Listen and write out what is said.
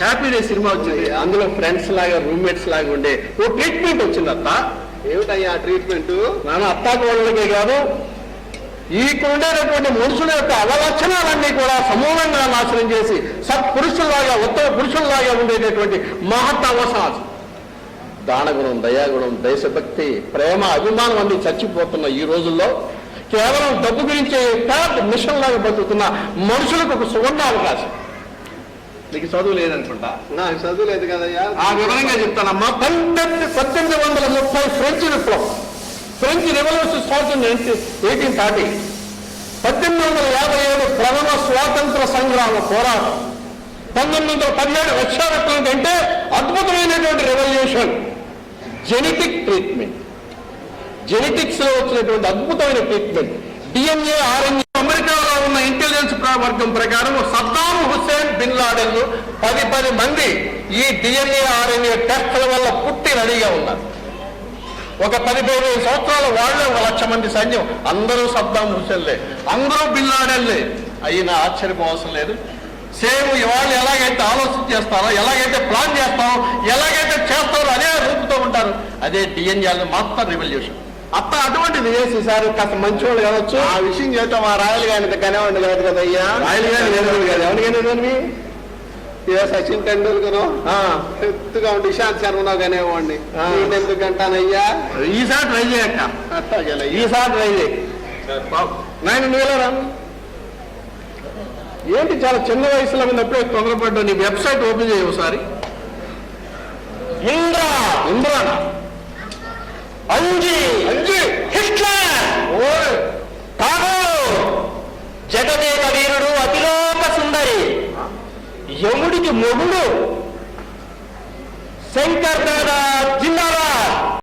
Happy day cinema వచ్చింది, అందులో friends లాగా రూమ్మేట్స్ లాగా ఉండే ఓ ట్రీట్మెంట్ వచ్చింది. అత్త ఏమిటయ్యా ట్రీట్మెంట్? నాన్న అత్తాకోళ్ళకే కాదు, ఈకుండేటటువంటి మనుషుల యొక్క అవలక్షణాలన్నీ కూడా సమూలంగా నాశనం చేసి సత్పురుషుల్లాగా ఉత్తమ పురుషుల్లాగా ఉండేటటువంటి మహత్ అవకాశం. దానగుణం, దయాగుణం, దేశభక్తి, ప్రేమ, అభిమానం అన్ని చచ్చిపోతున్న ఈ రోజుల్లో కేవలం డబ్బు గురించి మిషన్ లాగా బతుకుతున్న మనుషులకు ఒక సువర్ణ అవకాశం. నీకు చదువు లేదనుకుంటా. నాకు చదువు లేదు కదయ్యా. ఆ వివరంగా చెప్తానమ్మా. 1830 ఫ్రెంచ్ విప్లవం, ఫ్రెంచ్ రెవల్యూషన్ స్టార్ట్ ఇన్ 1830. 1857 ప్రథమ స్వాతంత్ర సంగ్రామ పోరాటం. 1917 రష్యా విప్లవం కంటే అద్భుతమైనటువంటి రెవల్యూషన్ జెనెటిక్ ట్రీట్మెంట్. జెనెటిక్స్ లో వచ్చినటువంటి అద్భుతమైన ట్రీట్మెంట్ డిఎన్ఏ, ఆర్ఎన్ఏ. అమెరికాలో ఉన్న ఇంటెలిజెన్స్ వర్గం ప్రకారం సద్దాం హుస్సేన్, బిన్ లాడెన్ 10 మంది ఈ డిఎన్ఏ, ఆర్ఎన్ఏ టెస్ట్ల వల్ల పుట్టి రెడీగా ఉన్నారు. ఒక 15 సంవత్సరాల వాళ్ళే 1,00,000 మంది సైన్యం, అందరూ సద్దాం హుస్సేన్లే, అందరూ బిన్ లాడెన్లే. అయినా ఆశ్చర్యపోవసం లేదు. సేమ్ వాళ్ళు ఎలాగైతే ఆలోచన చేస్తారో, ఎలాగైతే ప్లాన్ చేస్తారో, ఎలాగైతే చేస్తారో అదే రూపుతో ఉంటారు. అదే డిఎన్ఏ మాత్రం రెవల్యూషన్. అత్త అటువంటిది చేసేసారు. కాస్త మంచివాళ్ళు కావచ్చు. ఆ విషయం చేస్తే మా రాయలు గాని కనేవాడిని కాదు కదయ్యా. రాయలు గాని కాదు, ఎవరికైనా ఏ సచిన్ టెండూల్కర్ ఎత్తుగా ఉండి ఇషాంత్ శర్మనో కనేవాడిని. ఎందుకు అంటానయ్యా? ఈసారి ట్రై చేయక్క, ఈసారి ట్రై చేయి. నాయన నువ్వేలా ఏంటి చాలా చిన్న వయసులో ఉన్నప్పుడే తొందరపడ్డా. నీ వెబ్సైట్ ఓపెన్ చేయి ఒకసారి. ఇంద్రానా, అంజీ, హిట్లర్, జగదేక వీరుడు, అతిలోక సుందరి, యముడికి మొగుడు, శంకర్ దాదా